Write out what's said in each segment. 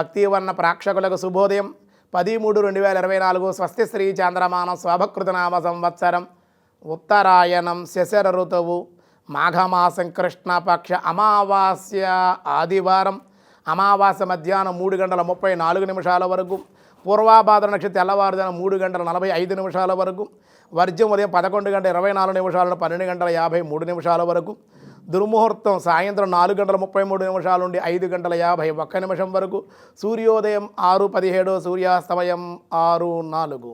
భక్తివర్ణ ప్రేక్షకులకు శుభోదయం 10/3/2024 స్వస్తి శ్రీ చాంద్రమానం స్వభకృతనామ సంవత్సరం ఉత్తరాయణం శశర ఋతువు మాఘమాసం కృష్ణపక్ష అమావాస్య ఆదివారం అమావాస్య మధ్యాహ్నం 3:34 వరకు పూర్వాభాద్ర నక్షత్రం తెల్లవారుజామున 3:45 వరకు వర్జ్యం ఉదయం 11:24 12:53 వరకు దుర్ముహూర్తం సాయంత్రం 4:33 నుండి 5:51 వరకు సూర్యోదయం 6:17 సూర్యాస్తమయం 6:04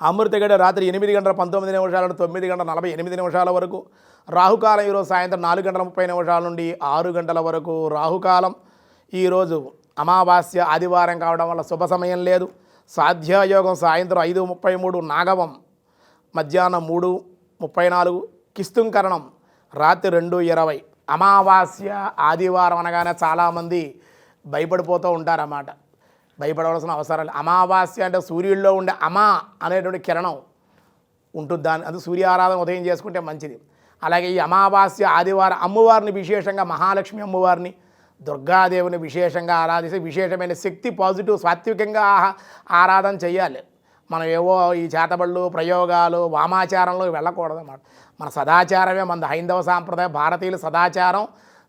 అమృతగడ రాత్రి 8:19 నుండి 9:48 వరకు రాహుకాలం ఈరోజు సాయంత్రం 4:30 నుండి 6 గంటల వరకు రాహుకాలం. ఈరోజు అమావాస్య ఆదివారం కావడం వల్ల శుభ సమయం లేదు. సాధ్యాయోగం సాయంత్రం 5:33 నాగవం మధ్యాహ్నం 3:34 కిస్తుంకరణం రాత్రి 2:20. అమావాస్య ఆదివారం అనగానే చాలామంది భయపడిపోతూ ఉంటారన్నమాట. భయపడవలసిన అవసరం లేదు. అమావాస్య అంటే సూర్యుల్లో ఉండే అమా అనేటువంటి కిరణం ఉంటుంది. దాని అది సూర్యారాధన ఉదయం చేసుకుంటే మంచిది. అలాగే ఈ అమావాస్య ఆదివారం అమ్మవారిని విశేషంగా మహాలక్ష్మి అమ్మవారిని దుర్గాదేవిని విశేషంగా ఆరాధిస్తే విశేషమైన శక్తి పాజిటివ్ సాత్వికంగా ఆరాధన చేయాలి. మనం ఏవో ఈ చేతబళ్ళు ప్రయోగాలు వామాచారంలో వెళ్ళకూడదు అన్నమాట. మన సదాచారమే మన హైందవ సాంప్రదాయం. భారతీయుల సదాచారం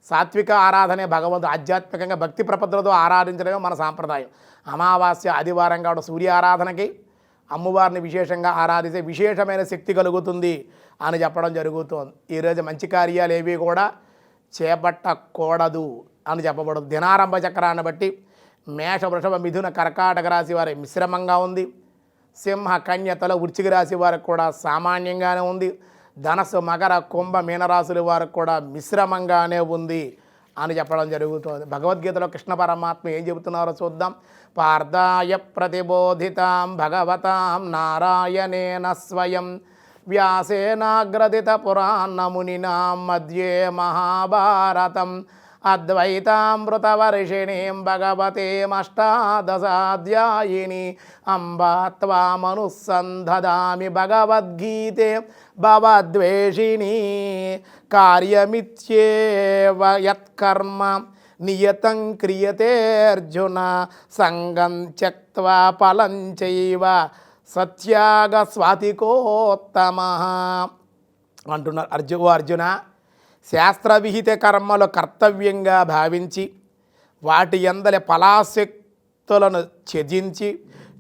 సాత్విక ఆరాధనే భగవంతుడు ఆధ్యాత్మికంగా భక్తి ప్రపత్తులతో ఆరాధించడమే మన సాంప్రదాయం. అమావాస్య ఆదివారం కావడం సూర్య ఆరాధనకి అమ్మవారిని విశేషంగా ఆరాధిస్తే విశేషమైన శక్తి కలుగుతుంది అని చెప్పడం జరుగుతుంది. ఈరోజు మంచి కార్యాలు ఏవి కూడా చేపట్టకూడదు అని చెప్పబడదు. దినారంభ చక్రాన్ని బట్టి మేష వృషభ మిథున కర్కాటక రాశి వారి మిశ్రమంగా ఉంది. సింహ కన్య తల వృశ్చిక రాశి వారికి కూడా సామాన్యంగానే ఉంది. ధనస్సు మకర కుంభ మీనరాశుల వారికి కూడా మిశ్రమంగానే ఉంది అని చెప్పడం జరుగుతుంది. భగవద్గీతలో కృష్ణ పరమాత్మ ఏం చెబుతున్నారో చూద్దాం. పార్థాయ ప్రతిబోధితాం భగవతాం నారాయణేన స్వయం వ్యాసేనాగ్రదిత పురాణమునినా మధ్యే మహాభారతం అద్వైతామృతవర్షిణీం భగవతేమష్టాదశాధ్యాయిని అంబా త్వామనుసంధదామి భగవద్గీతే భవద్వేషిణీ కార్యమిత్యేవ యత్కర్మ నియతం క్రియతే అర్జున సంగం త్యక్త్వా ఫలం చైవ సత్యాగ స్వాతికోత్తమః అంటున్నారు. అర్జున శాస్త్రవిహిత కర్మలు కర్తవ్యంగా భావించి వాటి యందలి ఫలాశక్తులను త్యజించి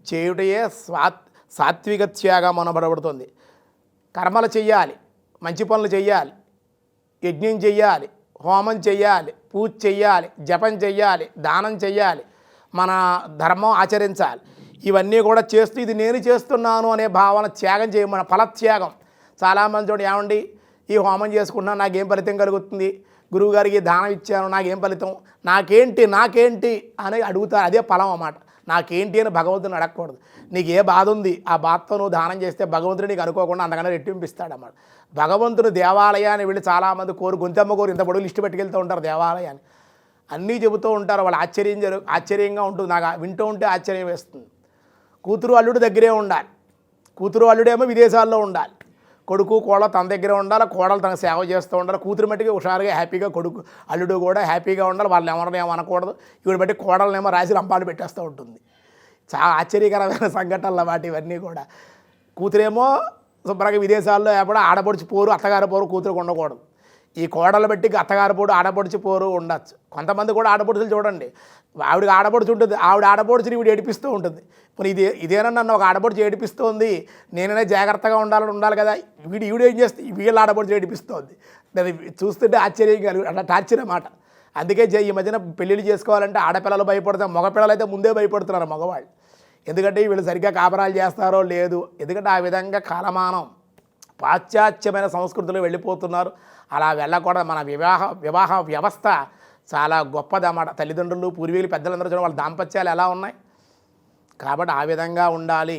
చేయుటయే సాత్విక త్యాగం అనబడబడుతుంది. కర్మలు చెయ్యాలి, మంచి పనులు చెయ్యాలి, యజ్ఞం చెయ్యాలి, హోమం చెయ్యాలి, పూజ చెయ్యాలి, జపం చెయ్యాలి, దానం చెయ్యాలి, మన ధర్మం ఆచరించాలి. ఇవన్నీ కూడా చేస్తూ ఇది నేను చేస్తున్నాను అనే భావన త్యాగం చేయమని ఫలత్యాగం. చాలామంది చూడండి, ఏమండి ఈ హోమం చేసుకున్నా నాకేం ఫలితం కలుగుతుంది, గురువుగారికి దానం ఇచ్చాను నాకేం ఫలితం, నాకేంటి అని అడుగుతారు. అదే ఫలం అన్నమాట. నాకేంటి అని భగవంతుని అడగకూడదు. నీకు ఏ బాధ ఉంది ఆ బాధతో నువ్వు దానం చేస్తే భగవంతుడు నీకు అనుకోకుండా అంతకన్నా రెట్టింపిస్తాడన్నమాట. భగవంతుడు దేవాలయాన్ని వెళ్ళి చాలామంది గొంతెమ్మ కోరు ఇంత పొడుగు లిస్టు పెట్టుకెళ్తూ ఉంటారు దేవాలయాన్ని. అన్నీ చెబుతూ ఉంటారు. వాళ్ళు ఆశ్చర్యంగా ఉంటుంది. నాకు వింటూ ఉంటే ఆశ్చర్యం వేస్తుంది. కూతురు అల్లుడు దగ్గరే ఉండాలి. కూతురు అల్లుడేమో విదేశాల్లో ఉండాలి. కొడుకు కోడలు తన దగ్గర ఉండాలి, కోడలు తనకు సేవ చేస్తూ ఉండాలి. కూతురు మట్టికి హుషారుగా హ్యాపీగా, కొడుకు అల్లుడు కూడా హ్యాపీగా ఉండాలి. వాళ్ళు ఎవరినేమో అనకూడదు. ఇవి బట్టి కోడలనేమో రాసి రంపాలు పెట్టేస్తూ ఉంటుంది. చాలా ఆశ్చర్యకరమైన సంఘటనలు వాటి ఇవన్నీ కూడా. కూతురేమో శుభ్రంగా విదేశాల్లో ఎప్పుడో ఆడపడిచి పోరు, అత్తగారు పోరు కూతురుకు ఉండకూడదు. ఈ కోడలు బట్టి అత్తగారు పోడు, ఆడపడిచి పోరు ఉండొచ్చు. కొంతమంది కూడా ఆడపడుచులు చూడండి, ఆవిడకి ఆడపడుచు ఉంటుంది, ఆవిడ ఆడపడుచుని వీడు ఏడిపిస్తూ ఉంటుంది. మరి ఇదేనా నన్ను ఒక ఆడపడుచు ఏడిపిస్తోంది, నేనైనా జాగ్రత్తగా ఉండాలి కదా, ఈవిడ ఏం చేస్తే వీళ్ళ ఆడపడుచు ఏడిపిస్తోంది. దాన్ని చూస్తుంటే ఆశ్చర్యంగా అట్లా టార్చర్ అన్నమాట. అందుకే ఈ మధ్యన పెళ్ళిళ్ళు చేసుకోవాలంటే ఆడపిల్లలు భయపడతారు, మగపిల్లలు అయితే ముందే భయపడుతున్నారు మగవాళ్ళు. ఎందుకంటే వీళ్ళు సరిగ్గా కాపరాలు చేస్తారో లేదు. ఎందుకంటే ఆ విధంగా కాలమానం పాశ్చాత్యమైన సంస్కృతిలో వెళ్ళిపోతున్నారు. అలా వెళ్ళకూడదు. మన వివాహ వ్యవస్థ చాలా గొప్పదన్నమాట. తల్లిదండ్రులు పూర్వీకులు పెద్దలందరూ చూడండి, వాళ్ళ దాంపత్యాలు ఎలా ఉన్నాయి. కాబట్టి ఆ విధంగా ఉండాలి,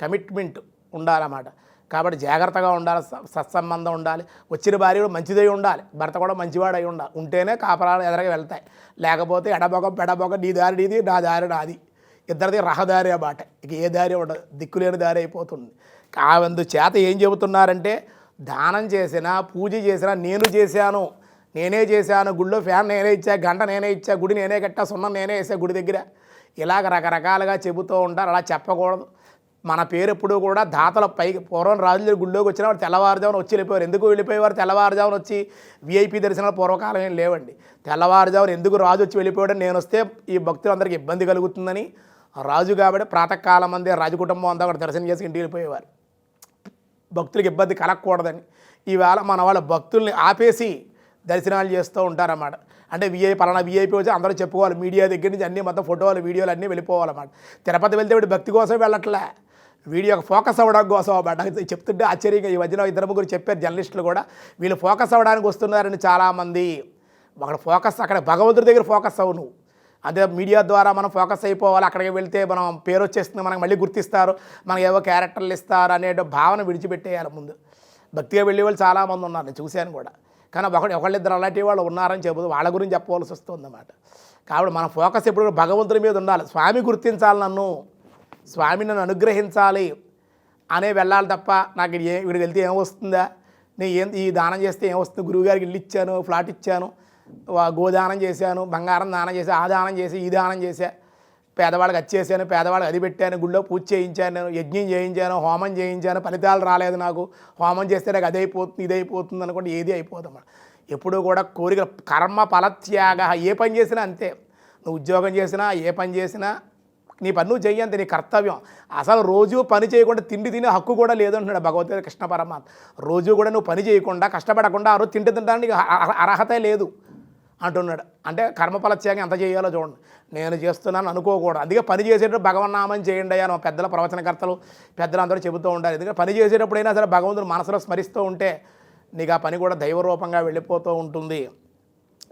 కమిట్మెంట్ ఉండాలన్నమాట. కాబట్టి జాగ్రత్తగా ఉండాలి, సత్సంబంధం ఉండాలి. వచ్చిన భార్య కూడా మంచిదై ఉండాలి, భర్త కూడా మంచివాడై ఉండాలి. ఉంటేనే కాపరాలు ఎదరగా వెళ్తాయి. లేకపోతే పెడబొగ నీ దారి నీది, నా దారి నాది, ఇద్దరిది రహదారి అన్నమాట. ఇక ఏ దారి ఉండదు, దిక్కులేని దారి అయిపోతుంది. అందుచేత ఏం చెబుతున్నారంటే దానం చేసినా పూజ చేసినా నేను చేశాను, నేనే చేశాను, గుడిలో ఫ్యాన్ నేనే ఇచ్చా, గంట నేనే ఇచ్చా, గుడి నేనే కట్టా, సున్నం నేనే వేసా గుడి దగ్గర, ఇలాగ రకరకాలుగా చెబుతూ ఉంటారు. అలా చెప్పకూడదు. మన పేరు ఎప్పుడు కూడా దాతల పైకి పూర్వం రాజుల గుళ్ళోకి వచ్చిన వాడు తెల్లవారుజామున వచ్చి వెళ్ళిపోయారు. ఎందుకు వెళ్ళిపోయేవారు? తెల్లవారుజామున వచ్చి విఐపి దర్శనాలు పూర్వకాలం ఏం లేవండి. తెల్లవారుజామున ఎందుకు రాజు వచ్చి వెళ్ళిపోయాడు? నేను వస్తే ఈ భక్తులందరికీ ఇబ్బంది కలుగుతుందని రాజు కాబట్టి ప్రాతకాలం మంది రాజు కుటుంబం అంతా కూడా దర్శనం చేసి ఇంటికి వెళ్ళిపోయేవారు, భక్తులకు ఇబ్బంది కలగకూడదని. ఈవేళ మన వాళ్ళ భక్తుల్ని ఆపేసి దర్శనాలు చేస్తూ ఉంటారన్నమాట. అంటే పలానా విఐపి వచ్చి అందరూ చెప్పుకోవాలి, మీడియా దగ్గర నుంచి అన్నీ మొత్తం ఫోటోలు వీడియోలు అన్నీ వెళ్ళిపోవాలన్నమాట. తిరుపతి వెళ్తే వీడు భక్తి కోసం వెళ్ళట్లే, వీడియోకి ఫోకస్ అవ్వడానికి కోసం అన్నమాట. చెప్తుంటే ఆశ్చర్యంగా ఈ మధ్యన ఇద్దరు ముగ్గురు చెప్పారు జర్నలిస్టులు కూడా, వీళ్ళు ఫోకస్ అవ్వడానికి వస్తున్నారని చాలామంది. అక్కడ ఫోకస్, అక్కడ భగవంతుడి దగ్గర ఫోకస్ అవ్వు నువ్వు. అదే మీడియా ద్వారా మనం ఫోకస్ అయిపోవాలి, అక్కడికి వెళ్తే మనం పేరు వచ్చేస్తుంది, మనకు మళ్ళీ గుర్తిస్తారు, మనకు ఏవో క్యారెక్టర్లు ఇస్తారు అనే భావన విడిచిపెట్టేయాలి ముందు. భక్తిగా వెళ్ళే వాళ్ళు చాలామంది ఉన్నారు, నేను చూశాను కూడా. కానీ ఒకళ్ళిద్దరు అలాంటి వాళ్ళు ఉన్నారని చెబుతూ వాళ్ళ గురించి చెప్పవలసి వస్తుందన్నమాట. కాబట్టి మన ఫోకస్ ఎప్పుడు భగవంతుడి మీద ఉండాలి. స్వామి గుర్తించాలి, స్వామి నన్ను అనుగ్రహించాలి అనే వెళ్ళాలి తప్ప నాకు వీడికి వెళ్తే ఏమొస్తుందా, నేను ఈ దానం చేస్తే ఏమొస్తుంది, గురువుగారికి ఇల్లు ఇచ్చాను, ఫ్లాట్ ఇచ్చాను, గోదానం చేశాను, బంగారం దానం చేసి, ఆ దానం చేసి, ఈ దానం చేశా, పేదవాళ్ళకి అది చేశాను, పేదవాళ్ళకి అది పెట్టాను, గుళ్ళో పూజ చేయించాను, నేను యజ్ఞం చేయించాను, హోమం చేయించాను, ఫలితాలు రాలేదు నాకు, హోమం చేస్తే నాకు అది అయిపోతుంది, ఇది అయిపోతుంది అనుకోండి, ఏది అయిపోతుంది. ఎప్పుడూ కూడా కోరిక, కర్మ ఫలత్యాగ. ఏ పని చేసినా అంతే, నువ్వు ఉద్యోగం చేసినా, ఏ పని చేసినా నీ పని నువ్వు చెయ్యంతే, నీ కర్తవ్యం. అసలు రోజు పని చేయకుండా తిండి తినే హక్కు కూడా లేదంటున్నాడు భగవద్గీత కృష్ణ పరమాత్మ. రోజు కూడా నువ్వు పని చేయకుండా, కష్టపడకుండా ఆ రోజు తినడానికి అర్హతే లేదు అంటున్నాడు. అంటే కర్మఫలత్యాగం ఎంత చేయాలో చూడండి. నేను చేస్తున్నాను అనుకోకూడదు. అందుకే పని చేసేటప్పుడు భగవన్నామం చేయండి అయ్యా, పెద్దల ప్రవచనకర్తలు పెద్దలందరూ చెబుతూ ఉంటారు. ఎందుకంటే పని చేసేటప్పుడైనా సరే భగవంతుడు మనసులో స్మరిస్తూ ఉంటే నీకు ఆ పని కూడా దైవరూపంగా వెళ్ళిపోతూ ఉంటుంది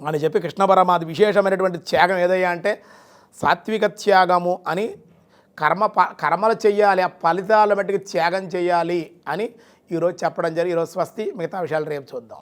అని చెప్పి కృష్ణ పరమాత్మ విశేషమైనటువంటి త్యాగం ఏదయ్యా అంటే సాత్విక త్యాగము అని. కర్మలు చెయ్యాలి, ఆ ఫలితాల మట్టికి త్యాగం చేయాలి అని ఈరోజు చెప్పడం జరిగి, ఈరోజు స్వస్తి. మిగతా విషయాలు రేపు చూద్దాం.